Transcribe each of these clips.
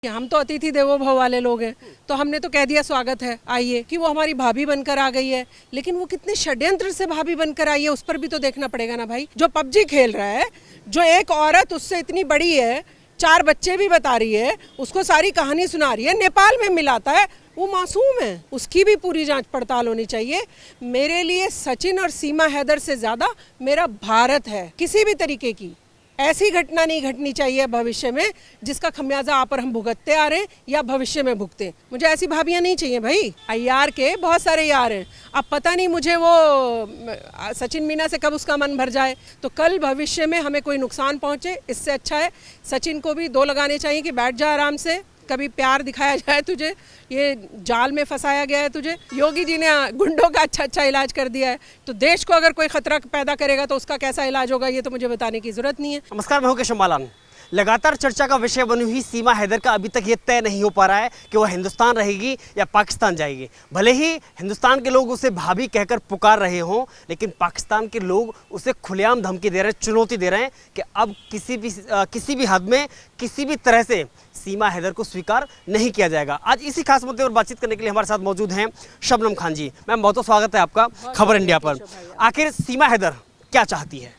हम तो अतिथि देवो भव वाले लोग हैं, तो हमने तो कह दिया स्वागत है, आइए। कि वो हमारी भाभी बनकर आ गई है, लेकिन वो कितने षड्यंत्र से भाभी बनकर आई है उस पर भी तो देखना पड़ेगा ना भाई। जो पबजी खेल रहा है, जो एक औरत उससे इतनी बड़ी है, 4 बच्चे भी बता रही है, उसको सारी कहानी सुना रही है, नेपाल में मिलाता है, वो मासूम है, उसकी भी पूरी जांच पड़ताल होनी चाहिए। मेरे लिए सचिन और सीमा हैदर से ज़्यादा मेरा भारत है। किसी भी तरीके की ऐसी घटना नहीं घटनी चाहिए भविष्य में जिसका खमियाजा आप और हम भुगतते आ रहे हैं या भविष्य में भुगते। मुझे ऐसी भाभियां नहीं चाहिए भाई। यार के बहुत सारे यार हैं, अब पता नहीं मुझे वो सचिन मीना से कब उसका मन भर जाए, तो कल भविष्य में हमें कोई नुकसान पहुंचे। इससे अच्छा है सचिन को भी 2 लगाने चाहिए कि बैठ जा आराम से, कभी प्यार दिखाया जाए तुझे, ये जाल में फंसाया गया है तुझे। योगी जी ने गुंडों का अच्छा इलाज कर दिया है, तो देश को अगर कोई खतरा पैदा करेगा तो उसका कैसा इलाज होगा ये तो मुझे बताने की जरूरत नहीं है। नमस्कार, मैं हूं केशव मालान। लगातार चर्चा का विषय बनी हुई सीमा हैदर का अभी तक ये तय नहीं हो पा रहा है कि वह हिंदुस्तान रहेगी या पाकिस्तान जाएगी। भले ही हिंदुस्तान के लोग उसे भाभी कहकर पुकार रहे हों, लेकिन पाकिस्तान के लोग उसे खुलेआम धमकी दे रहे हैं, चुनौती दे रहे हैं कि अब किसी भी हद में किसी भी तरह से सीमा हैदर को स्वीकार नहीं किया जाएगा। आज इसी खास मुद्दे पर बातचीत करने के लिए हमारे साथ मौजूद हैं शबनम खान जी। मैम, बहुत स्वागत है आपका खबर इंडिया पर। आखिर सीमा हैदर क्या चाहती है?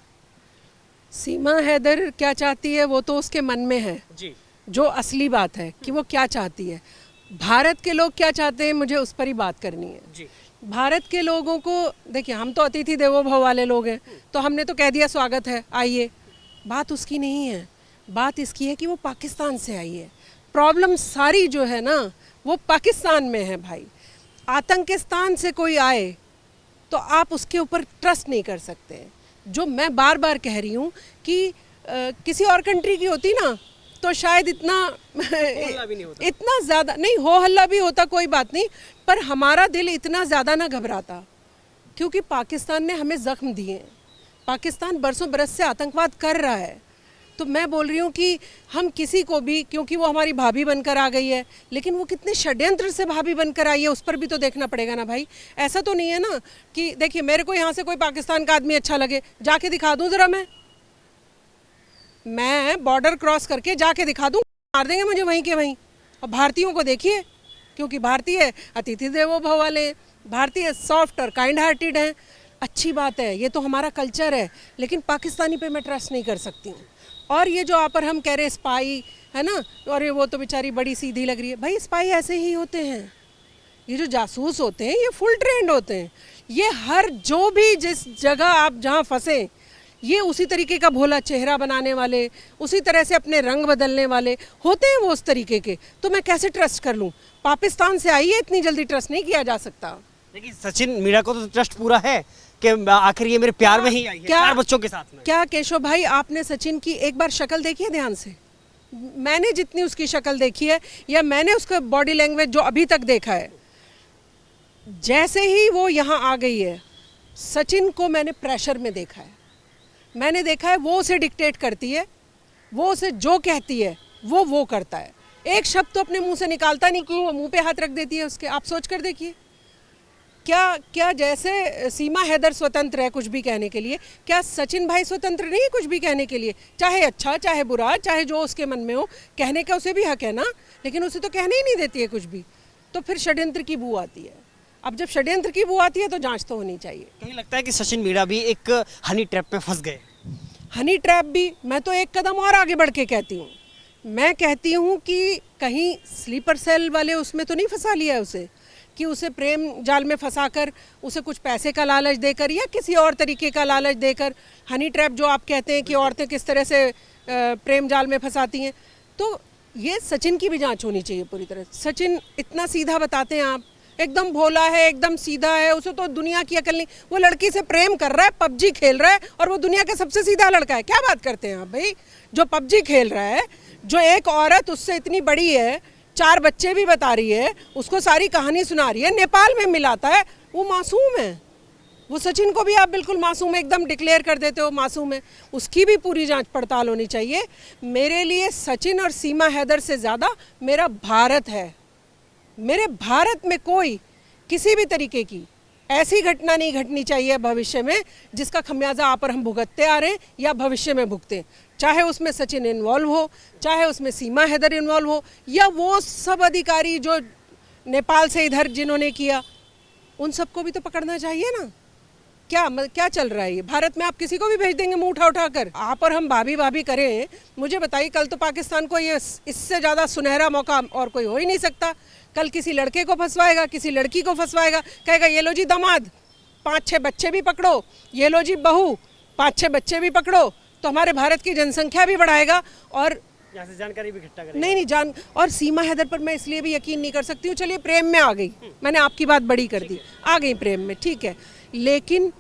सीमा हैदर क्या चाहती है वो तो उसके मन में है जी। जो असली बात है कि वो क्या चाहती है। भारत के लोग क्या चाहते हैं मुझे उस पर ही बात करनी है जी। भारत के लोगों को देखिए, हम तो अतिथि देवो भव वाले लोग हैं, तो हमने तो कह दिया स्वागत है, आइए। बात उसकी नहीं है, बात इसकी है कि वो पाकिस्तान से आई है। प्रॉब्लम सारी जो है ना वो पाकिस्तान में है भाई। आतंकिस्तान से कोई आए तो आप उसके ऊपर ट्रस्ट नहीं कर सकते। जो मैं बार बार कह रही हूँ कि किसी और कंट्री की होती ना तो शायद इतना इतना ज़्यादा नहीं हो हल्ला भी होता, कोई बात नहीं, पर हमारा दिल इतना ज़्यादा ना घबराता, क्योंकि पाकिस्तान ने हमें ज़ख्म दिए हैं। पाकिस्तान बरसों बरस से आतंकवाद कर रहा है। तो मैं बोल रही हूँ कि हम किसी को भी, क्योंकि वो हमारी भाभी बनकर आ गई है, लेकिन वो कितने षड्यंत्र से भाभी बनकर आई है उस पर भी तो देखना पड़ेगा ना भाई। ऐसा तो नहीं है ना कि देखिए मेरे को यहाँ से कोई पाकिस्तान का आदमी अच्छा लगे, जाके दिखा दूँ ज़रा, मैं बॉर्डर क्रॉस करके जाके दिखा दूँ, मार देंगे मुझे वहीं के वहीं। और भारतीयों को देखिए, क्योंकि भारतीय अतिथि देवो भव वाले हैं, भारतीय सॉफ्ट और काइंड हार्टेड हैं। अच्छी बात है, ये तो हमारा कल्चर है, लेकिन पाकिस्तानी पे मैं ट्रस्ट नहीं कर सकती हूँ। और ये जो आप और हम कह रहे हैं स्पाई है ना, और वो तो बेचारी बड़ी सीधी लग रही है भाई। स्पाई ऐसे ही होते हैं, ये जो जासूस होते हैं ये फुल ट्रेंड होते हैं। ये हर जो भी जिस जगह आप जहाँ फंसे, ये उसी तरीके का भोला चेहरा बनाने वाले, उसी तरह से अपने रंग बदलने वाले होते हैं वो उस तरीके के। तो मैं कैसे ट्रस्ट कर लूँ? पाकिस्तान से आई है, इतनी जल्दी ट्रस्ट नहीं किया जा सकता। लेकिन सचिन मीणा को तो ट्रस्ट पूरा है कि आखिर ये मेरे प्यार में ही आई है, 4 बच्चों के साथ में। क्या केशव भाई, आपने सचिन की एक बार शक्ल देखी है ध्यान से? मैंने जितनी उसकी शक्ल देखी है या मैंने उसका बॉडी लैंग्वेज जो अभी तक देखा है, जैसे ही वो यहाँ आ गई है, सचिन को मैंने प्रेशर में देखा है। मैंने देखा है वो उसे डिक्टेट करती है, वो उसे जो कहती है वो करता है। एक शब्द तो अपने मुंह से निकालता नहीं कि वो मुंह पे हाथ रख देती है उसके। आप सोच कर देखिए, क्या जैसे सीमा हैदर स्वतंत्र है कुछ भी कहने के लिए, क्या सचिन भाई स्वतंत्र नहीं है कुछ भी कहने के लिए? चाहे अच्छा चाहे बुरा, चाहे जो उसके मन में हो, कहने का उसे भी हक है ना, लेकिन उसे तो कहने ही नहीं देती है कुछ भी। तो फिर षड्यंत्र की बू आती है। अब जब षड्यंत्र की बू आती है तो जांच तो होनी चाहिए। कहीं लगता है कि सचिन मीणा भी एक हनी ट्रैप में फंस गए? हनी ट्रैप भी, मैं तो एक कदम और आगे बढ़ के कहती हूँ। मैं कहती हूँ कि कहीं स्लीपर सेल वाले उसमें तो नहीं फंसा लिया है उसे, कि उसे प्रेम जाल में फंसाकर उसे कुछ पैसे का लालच देकर या किसी और तरीके का लालच देकर, हनी ट्रैप जो आप कहते हैं कि औरतें किस तरह से प्रेम जाल में फंसाती हैं, तो ये सचिन की भी जांच होनी चाहिए पूरी तरह। सचिन इतना सीधा बताते हैं आप, एकदम भोला है, एकदम सीधा है, उसे तो दुनिया की अकल नहीं। वो लड़की से प्रेम कर रहा है, पबजी खेल रहा है, और वो दुनिया का सबसे सीधा लड़का है। क्या बात करते हैं आप भाई? जो पबजी खेल रहा है, जो एक औरत उससे इतनी बड़ी है, 4 बच्चे भी बता रही है, उसको सारी कहानी सुना रही है, नेपाल में मिलाता है, वो मासूम है। वो सचिन को भी आप बिल्कुल मासूम एकदम डिक्लेयर कर देते हो मासूम है। उसकी भी पूरी जांच पड़ताल होनी चाहिए। मेरे लिए सचिन और सीमा हैदर से ज़्यादा मेरा भारत है। मेरे भारत में कोई किसी भी तरीके की ऐसी घटना नहीं घटनी चाहिए भविष्य में जिसका खमियाजा आप और हम भुगतते आ रहे हैं या भविष्य में भुगते। चाहे उसमें सचिन इन्वॉल्व हो, चाहे उसमें सीमा हैदर इन्वॉल्व हो, या वो सब अधिकारी जो नेपाल से इधर जिन्होंने किया, उन सबको भी तो पकड़ना चाहिए ना। क्या चल रहा है ये? भारत में आप किसी को भी भेज देंगे मुंह उठा कर। आप और हम भाभी भाभी करें, मुझे बताइए, कल तो पाकिस्तान को ये इससे ज़्यादा सुनहरा मौका और कोई हो ही नहीं सकता। कल किसी लड़के को फंसवाएगा, किसी लड़की को फंसवाएगा, कहेगा ये लो जी दामाद 5-6 बच्चे भी पकड़ो, ये लो जी बहू 5-6 बच्चे भी पकड़ो, तो हमारे भारत की जनसंख्या भी बढ़ाएगा और यहाँ से जानकारी भी इकट्ठा करेगा। नहीं जान। और सीमा हैदर पर मैं इसलिए भी यकीन नहीं कर सकती हूँ, चलिए प्रेम में आ गई, मैंने आपकी बात बड़ी कर दी, आ गई प्रेम में, ठीक है, लेकिन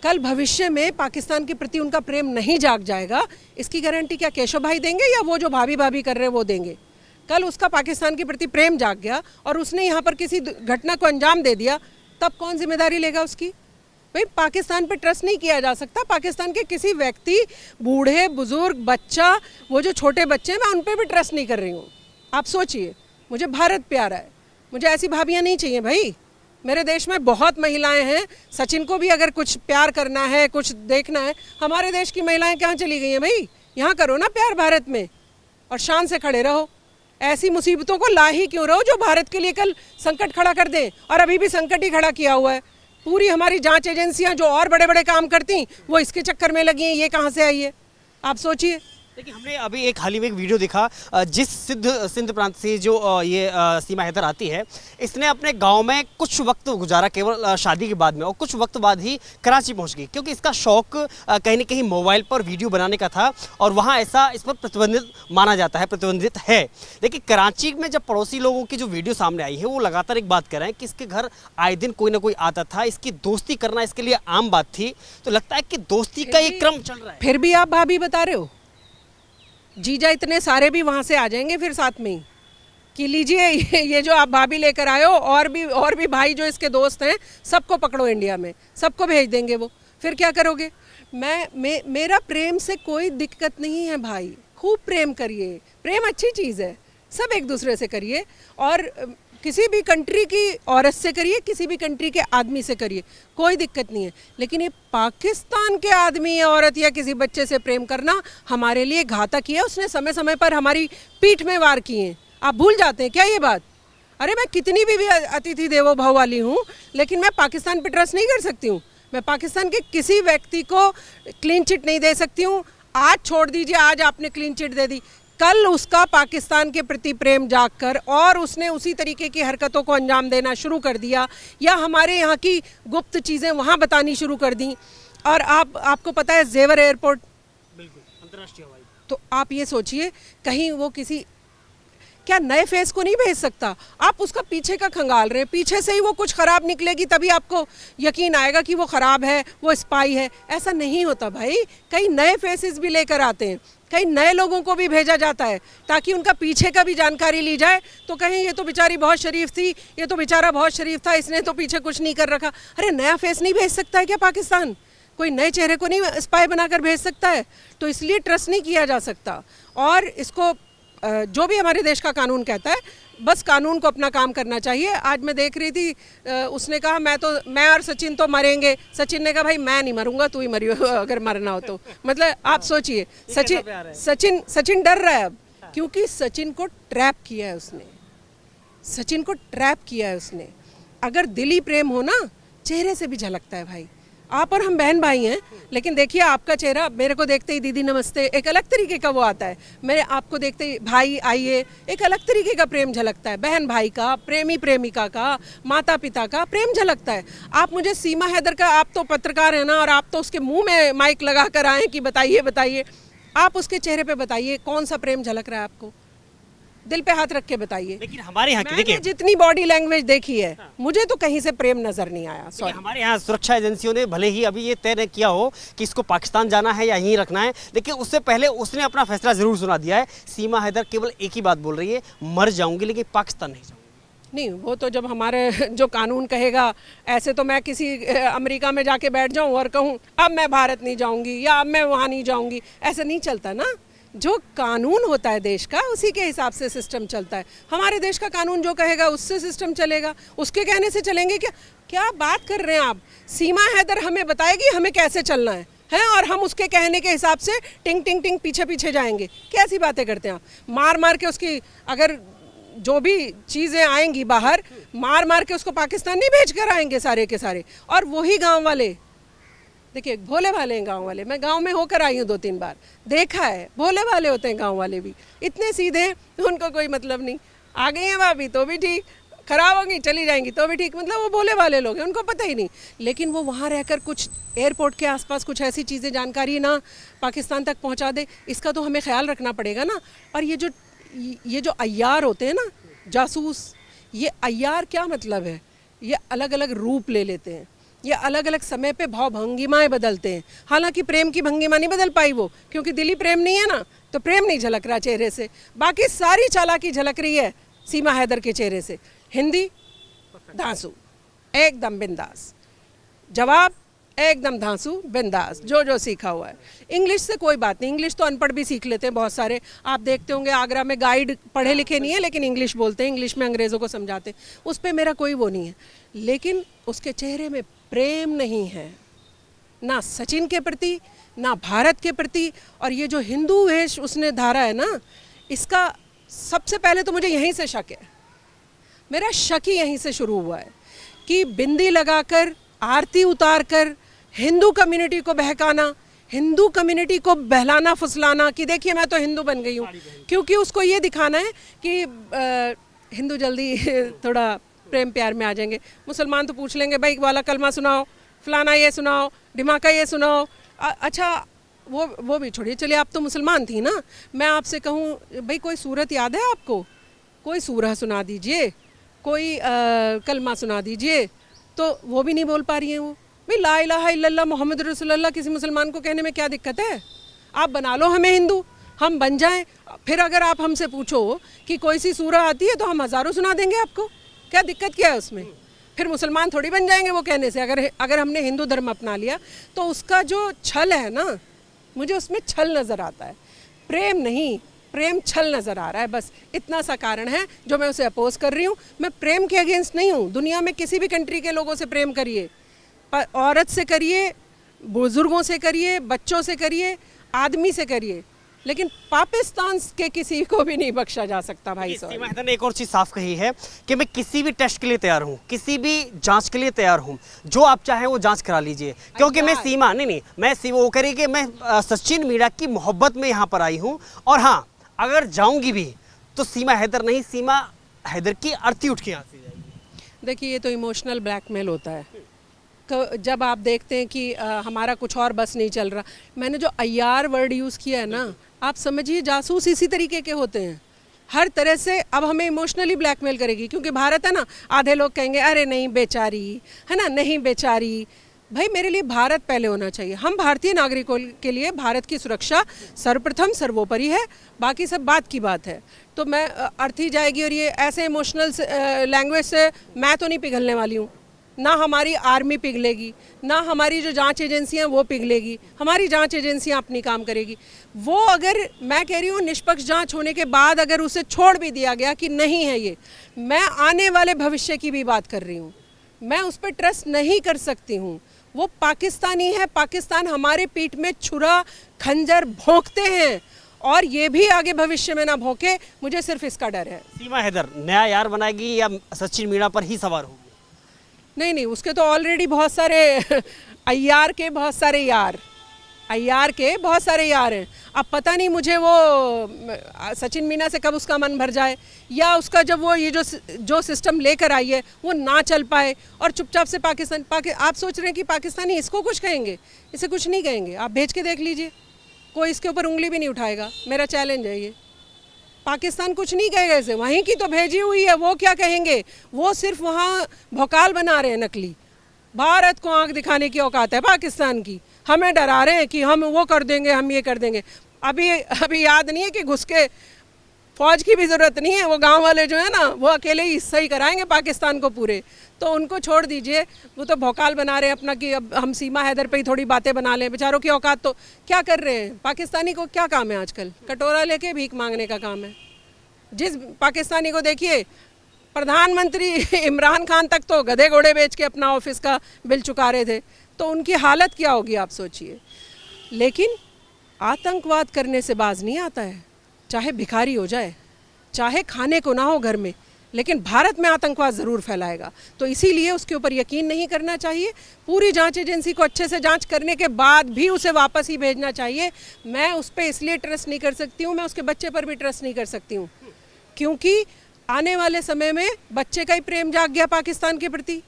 कल भविष्य में पाकिस्तान के प्रति उनका प्रेम नहीं जाग जाएगा, इसकी गारंटी क्या केशव भाई देंगे या वो जो भाभी भाभी कर रहे हैं वो देंगे? कल उसका पाकिस्तान के प्रति प्रेम जाग गया और उसने यहाँ पर किसी घटना को अंजाम दे दिया, तब कौन जिम्मेदारी लेगा उसकी? भाई पाकिस्तान पे ट्रस्ट नहीं किया जा सकता। पाकिस्तान के किसी व्यक्ति, बूढ़े बुजुर्ग, बच्चा, वो जो छोटे बच्चे हैं, मैं उन पर भी ट्रस्ट नहीं कर रही हूँ। आप सोचिए, मुझे भारत प्यारा है, मुझे ऐसी भाभियाँ नहीं चाहिए भाई। मेरे देश में बहुत महिलाएं हैं, सचिन को भी अगर कुछ प्यार करना है, कुछ देखना है, हमारे देश की महिलाएं कहाँ चली गई हैं भाई? यहाँ करो ना प्यार भारत में और शान से खड़े रहो। ऐसी मुसीबतों को ला ही क्यों रहो जो भारत के लिए कल संकट खड़ा कर दें, और अभी भी संकट ही खड़ा किया हुआ है। पूरी हमारी जांच एजेंसियां जो और बड़े बड़े काम करती, वो इसके चक्कर में लगी हैं। ये कहाँ से आई है, आप सोचिए। देखिए, हमने अभी एक हाल ही में एक वीडियो देखा, जिस सिंध प्रांत से जो ये सीमा हैदर आती है, इसने अपने गांव में कुछ वक्त गुजारा केवल शादी के बाद में, और कुछ वक्त बाद ही कराची पहुंच गई, क्योंकि इसका शौक कहीं ना कहीं मोबाइल पर वीडियो बनाने का था, और वहां ऐसा इस पर प्रतिबंधित माना जाता है, प्रतिबंधित है। लेकिन कराची में जब पड़ोसी लोगों की जो वीडियो सामने आई है, वो लगातार एक बात कर रहे हैं कि इसके घर आए दिन कोई ना कोई आता था, इसकी दोस्ती करना इसके लिए आम बात थी। तो लगता है कि दोस्ती का ये क्रम चल रहा है। फिर भी आप भाभी बता रहे हो, जीजा इतने सारे भी वहाँ से आ जाएंगे फिर साथ में ही कि लीजिए ये जो आप भाभी लेकर आए हो, और भी भाई जो इसके दोस्त हैं, सबको पकड़ो इंडिया में, सबको भेज देंगे वो। फिर क्या करोगे? मेरा प्रेम से कोई दिक्कत नहीं है भाई, खूब प्रेम करिए, प्रेम अच्छी चीज़ है, सब एक दूसरे से करिए, और किसी भी कंट्री की औरत से करिए, किसी भी कंट्री के आदमी से करिए, कोई दिक्कत नहीं है। लेकिन ये पाकिस्तान के आदमी या औरत या किसी बच्चे से प्रेम करना हमारे लिए घातक ही है। उसने समय समय पर हमारी पीठ में वार किए हैं, आप भूल जाते हैं क्या ये बात? अरे मैं कितनी भी अतिथि देवो भव वाली हूँ, लेकिन मैं पाकिस्तान पर ट्रस्ट नहीं कर सकती हूँ। मैं पाकिस्तान के किसी व्यक्ति को क्लीन चिट नहीं दे सकती हूँ। आज छोड़ दीजिए, आज आपने क्लीन चिट दे दी, कल उसका पाकिस्तान के प्रति प्रेम जागकर और उसने उसी तरीके की हरकतों को अंजाम देना शुरू कर दिया, या हमारे यहाँ की गुप्त चीज़ें वहाँ बतानी शुरू कर दी। और आपको पता है जेवर एयरपोर्ट, बिल्कुल अंतर्राष्ट्रीय हवाई, तो आप ये सोचिए, कहीं वो किसी क्या नए फेस को नहीं भेज सकता? आप उसका पीछे का खंगाल रहे हैं, पीछे से ही वो कुछ ख़राब निकलेगी तभी आपको यकीन आएगा कि वो ख़राब है, वो स्पाई है। ऐसा नहीं होता भाई, कई नए फेसेस भी लेकर आते हैं, कई नए लोगों को भी भेजा जाता है ताकि उनका पीछे का भी जानकारी ली जाए, तो कहें ये तो बेचारी बहुत शरीफ थी, ये तो बेचारा बहुत शरीफ था, इसने तो पीछे कुछ नहीं कर रखा। अरे नया फेस नहीं भेज सकता है क्या पाकिस्तान? कोई नए चेहरे को नहीं स्पाई बनाकर भेज सकता है? तो इसलिए ट्रस्ट नहीं किया जा सकता। और इसको जो भी हमारे देश का कानून कहता है, बस कानून को अपना काम करना चाहिए। आज मैं देख रही थी, उसने कहा मैं और सचिन तो मरेंगे। सचिन ने कहा भाई मैं नहीं मरूंगा, तू ही मरियो अगर मरना हो तो। मतलब आप सोचिए, सचिन डर रहा है अब, क्योंकि सचिन को ट्रैप किया है उसने, सचिन को ट्रैप किया है उसने। अगर दिली प्रेम हो ना, चेहरे से भी झलकता है भाई। आप और हम बहन भाई हैं, लेकिन देखिए आपका चेहरा मेरे को देखते ही दीदी नमस्ते, एक अलग तरीके का वो आता है। मेरे आपको देखते ही भाई आइए, एक अलग तरीके का प्रेम झलकता है। बहन भाई का, प्रेमी प्रेमिका का, माता पिता का प्रेम झलकता है। आप मुझे सीमा हैदर का, आप तो पत्रकार हैं ना, और आप तो उसके मुंह में माइक लगा कर आए कि बताइए बताइए, आप उसके चेहरे पे बताइए कौन सा प्रेम झलक रहा है आपको, दिल पे हाथ रख के बताइए। लेकिन हमारे यहाँ मैंने जितनी बॉडी लैंग्वेज देखी है, मुझे तो कहीं से प्रेम नजर नहीं आया। सॉरी, हमारे यहाँ सुरक्षा एजेंसियों ने भले ही अभी ये तय नहीं किया हो कि इसको पाकिस्तान जाना है या यहीं रखना है, लेकिन उससे पहले उसने अपना फैसला जरूर सुना दिया है। सीमा हैदर केवल एक ही बात बोल रही है, मर जाऊंगी लेकिन पाकिस्तान नहीं जाऊंगी। नहीं, वो तो जब हमारे जो कानून कहेगा, ऐसे तो मैं किसी अमेरिका में जाके बैठ जाऊं और कहूं अब मैं भारत नहीं जाऊंगी या अब मैं वहाँ नहीं जाऊंगी, ऐसा नहीं चलता ना। जो कानून होता है देश का, उसी के हिसाब से सिस्टम चलता है। हमारे देश का कानून जो कहेगा उससे सिस्टम चलेगा, उसके कहने से चलेंगे क्या? क्या बात कर रहे हैं आप? सीमा हैदर हमें बताएगी हमें कैसे चलना है, हैं और हम उसके कहने के हिसाब से टिंग टिंग टिंग पीछे पीछे जाएंगे। कैसी बातें करते हैं आप? मार मार के उसकी अगर जो भी चीज़ें आएंगी बाहर, मार मार के उसको पाकिस्तान नहीं भेज कर आएंगे सारे के सारे। और वही गांव वाले, देखिए भोले भाले हैं गांव वाले, मैं गांव में होकर आई हूँ 2-3 बार, देखा है, भोले भाले होते हैं गांव वाले भी, इतने सीधे हैं, उनको कोई मतलब नहीं। आ गई हैं भाभी तो भी ठीक, खराब होंगी चली जाएंगी तो भी ठीक, मतलब वो भोले वाले लोग हैं, उनको पता ही नहीं। लेकिन वो वहाँ रहकर कुछ एयरपोर्ट के आसपास कुछ ऐसी चीज़ें जानकारी ना पाकिस्तान तक पहुँचा दे, इसका तो हमें ख्याल रखना पड़ेगा ना। और ये जो अय्यार होते हैं ना, जासूस, ये अय्यार क्या मतलब है? ये अलग अलग रूप ले लेते हैं, ये अलग अलग समय पे भाव भंगिमाएं बदलते हैं। हालांकि प्रेम की भंगिमा नहीं बदल पाई वो, क्योंकि दिली प्रेम नहीं है ना, तो प्रेम नहीं झलक रहा चेहरे से। बाकी सारी चालाकी झलक रही है सीमा हैदर के चेहरे से। हिंदी धांसू, एकदम बिंदास, जवाब एकदम धांसू बिंदास, जो सीखा हुआ है। इंग्लिश से कोई बात नहीं, इंग्लिश तो अनपढ़ भी सीख लेते हैं बहुत सारे। आप देखते होंगे आगरा में गाइड पढ़े लिखे नहीं है लेकिन इंग्लिश बोलते हैं, इंग्लिश में अंग्रेज़ों को समझाते हैं, उस पर मेरा कोई वो नहीं है। लेकिन उसके चेहरे में प्रेम नहीं है, ना सचिन के प्रति, ना भारत के प्रति। और ये जो हिंदू वेश उसने धारा है ना, इसका सबसे पहले तो मुझे यहीं से शक है, मेरा शक ही यहीं से शुरू हुआ है कि बिंदी लगाकर, आरती उतार कर हिंदू कम्युनिटी को बहकाना, हिंदू कम्युनिटी को बहलाना फुसलाना कि देखिए मैं तो हिंदू बन गई हूँ, क्योंकि उसको ये दिखाना है कि हिंदू जल्दी थोड़ा प्रेम प्यार में आ जाएंगे। मुसलमान तो पूछ लेंगे भाई वाला कलमा सुनाओ, फलाना ये सुनाओ, ढिमाका ये सुनाओ। अच्छा वो भी छोड़िए, चलिए आप तो मुसलमान थी ना, मैं आपसे कहूँ भाई कोई सूरत याद है आपको? कोई सूरह सुना दीजिए, कोई कलमा सुना दीजिए, तो वो भी नहीं बोल पा रही हैं वो। भाई ला इलाहा इल्लल्लाह मोहम्मद रसूलुल्लाह किसी मुसलमान को कहने में क्या दिक्कत है? आप बना लो हमें हिंदू, हम बन जाएं। फिर अगर आप हमसे पूछो कि कोई सी सूरह आती है तो हम हज़ारों सुना देंगे आपको, क्या दिक्कत क्या है उसमें? फिर मुसलमान थोड़ी बन जाएंगे वो कहने से। अगर हमने हिंदू धर्म अपना लिया तो उसका जो छल है ना, मुझे उसमें छल नज़र आता है, प्रेम नहीं, प्रेम छल नज़र आ रहा है। बस इतना सा कारण है जो मैं उसे अपोज कर रही हूँ। मैं प्रेम के अगेंस्ट नहीं हूँ, दुनिया में किसी भी कंट्री के लोगों से प्रेम करिए, औरत से करिए, बुजुर्गों से करिए, बच्चों से करिए, आदमी से करिए, लेकिन पाकिस्तान के किसी को भी नहीं बख्शा जा सकता भाई साहब। सीमा हैदर ने एक और चीज़ साफ कही है कि मैं किसी भी टेस्ट के लिए तैयार हूँ, किसी भी जांच के लिए तैयार हूँ, जो आप चाहें वो जांच करा लीजिए, क्योंकि मैं सीमा नहीं मैं वो करी कि मैं सचिन मीणा की मोहब्बत में यहाँ पर आई हूँ। और हाँ, अगर जाऊँगी भी तो सीमा हैदर नहीं, सीमा हैदर की अर्थी उठ के यहाँ से जाएगी। देखिए ये तो इमोशनल ब्लैकमेल होता है। जब आप देखते हैं कि हमारा कुछ और बस नहीं चल रहा, मैंने जो अय्यार वर्ड यूज़ किया है ना, आप समझिए जासूस इसी तरीके के होते हैं हर तरह से। अब हमें इमोशनली ब्लैकमेल करेगी, क्योंकि भारत है ना, आधे लोग कहेंगे अरे नहीं बेचारी है ना, नहीं बेचारी। भाई मेरे लिए भारत पहले होना चाहिए। हम भारतीय नागरिकों के लिए भारत की सुरक्षा सर्वप्रथम सर्वोपरि है, बाकी सब बात की बात है। तो मैं अर्थी जाएगी और ये ऐसे इमोशनल लैंग्वेज से मैं तो नहीं पिघलने वाली हूँ। ना हमारी आर्मी पिघलेगी, ना हमारी जो जांच एजेंसियां वो पिघलेगी, हमारी जांच एजेंसियां अपनी काम करेगी। वो अगर मैं कह रही हूँ निष्पक्ष जांच होने के बाद अगर उसे छोड़ भी दिया गया कि नहीं है ये, मैं आने वाले भविष्य की भी बात कर रही हूँ, मैं उस पर ट्रस्ट नहीं कर सकती हूँ। वो पाकिस्तानी है, पाकिस्तान हमारे पीठ में छुरा खंजर भोंकते हैं और ये भी आगे भविष्य में ना भोंके, मुझे सिर्फ इसका डर है। सीमा हैदर नया यार बनाएगी या सचिन मीणा पर ही सवार होगी? नहीं, उसके तो ऑलरेडी बहुत सारे अय्यार के बहुत सारे यार हैं। अब पता नहीं मुझे वो सचिन मीणा से कब उसका मन भर जाए, या उसका जब वो ये जो सिस्टम लेकर आई है वो ना चल पाए और चुपचाप से आप सोच रहे हैं कि पाकिस्तानी इसको कुछ कहेंगे? इसे कुछ नहीं कहेंगे। आप भेज के देख लीजिए, कोई इसके ऊपर उंगली भी नहीं उठाएगा, मेरा चैलेंज है ये। पाकिस्तान कुछ नहीं कहेगा इसे, वहीं की तो भेजी हुई है, वो क्या कहेंगे? वो सिर्फ वहाँ भोकाल बना रहे हैं नकली। भारत को आंख दिखाने की औकात है पाकिस्तान की, हमें डरा रहे हैं कि हम वो कर देंगे, हम ये कर देंगे। अभी याद नहीं है कि घुस के फौज की भी ज़रूरत नहीं है, वो गांव वाले जो है ना वो अकेले ही सही कराएंगे पाकिस्तान को पूरे। तो उनको छोड़ दीजिए, वो तो भौकाल बना रहे हैं अपना कि अब हम सीमा हैदर पे ही थोड़ी बातें बना लें। बेचारों की औकात तो क्या कर रहे हैं? पाकिस्तानी को क्या काम है आजकल? कटोरा लेके भीख मांगने का काम है। जिस पाकिस्तानी को देखिए, प्रधानमंत्री इमरान खान तक तो गधे घोड़े बेच के अपना ऑफिस का बिल चुका रहे थे, तो उनकी हालत क्या होगी आप सोचिए। लेकिन आतंकवाद करने से बाज नहीं आता है, चाहे भिखारी हो जाए, चाहे खाने को ना हो घर में, लेकिन भारत में आतंकवाद ज़रूर फैलाएगा। तो इसीलिए उसके ऊपर यकीन नहीं करना चाहिए। पूरी जांच एजेंसी को अच्छे से जांच करने के बाद भी उसे वापस ही भेजना चाहिए। मैं उस पर इसलिए ट्रस्ट नहीं कर सकती हूँ, मैं उसके बच्चे पर भी ट्रस्ट नहीं कर सकती हूँ, क्योंकि आने वाले समय में बच्चे का ही प्रेम जाग गया पाकिस्तान के प्रति,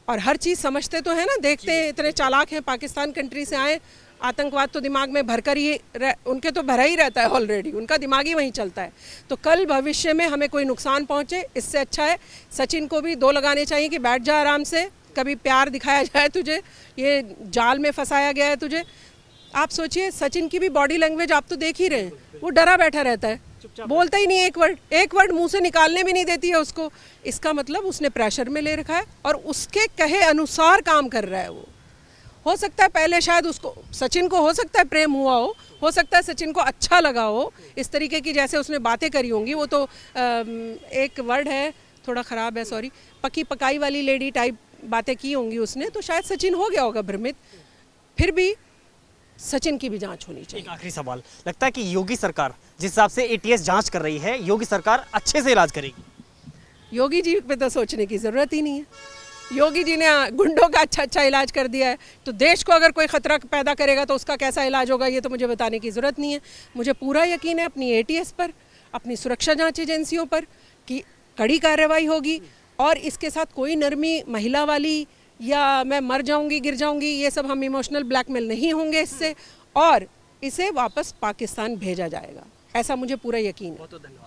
और हर चीज़ समझते तो है ना, देखते हैं, इतने चालाक हैं, पाकिस्तान कंट्री से आए, आतंकवाद तो दिमाग में भरकर ही उनके तो भरा ही रहता है ऑलरेडी, उनका दिमाग ही वहीं चलता है। तो कल भविष्य में हमें कोई नुकसान पहुंचे, इससे अच्छा है सचिन को भी 2 लगाने चाहिए कि बैठ जा आराम से, कभी प्यार दिखाया जाए तुझे, ये जाल में फंसाया गया है तुझे। आप सोचिए, सचिन की भी बॉडी लैंग्वेज आप तो देख ही रहे हैं, वो डरा बैठा रहता है, बोलता ही नहीं, एक वर्ड मुंह से निकालने भी नहीं देती है उसको। इसका मतलब उसने प्रेशर में ले रखा है और उसके कहे अनुसार काम कर रहा है वो। हो सकता है पहले शायद उसको, सचिन को हो सकता है प्रेम हुआ हो सकता है सचिन को अच्छा लगा हो, इस तरीके की जैसे उसने बातें करी होंगी, वो तो एक वर्ड है थोड़ा ख़राब है, सॉरी, पकी पकाई वाली लेडी टाइप बातें की होंगी उसने, तो शायद सचिन हो गया होगा भ्रमित। फिर भी सचिन की भी जांच होनी चाहिए। एक आखिरी सवाल, लगता है कि योगी सरकार जिस हिसाब से एटीएस जांच कर रही है, योगी सरकार अच्छे से इलाज करेगी? योगी जी पे तो सोचने की ज़रूरत ही नहीं है। योगी जी ने गुंडों का अच्छा इलाज कर दिया है, तो देश को अगर कोई ख़तरा पैदा करेगा तो उसका कैसा इलाज होगा, ये तो मुझे बताने की ज़रूरत नहीं है। मुझे पूरा यकीन है अपनी एटीएस पर, अपनी सुरक्षा जांच एजेंसियों पर, कि कड़ी कार्रवाई होगी, और इसके साथ कोई नरमी महिला वाली या मैं मर जाऊंगी गिर जाऊंगी, ये सब हम इमोशनल ब्लैकमेल नहीं होंगे इससे, और इसे वापस पाकिस्तान भेजा जाएगा, ऐसा मुझे पूरा यकीन है।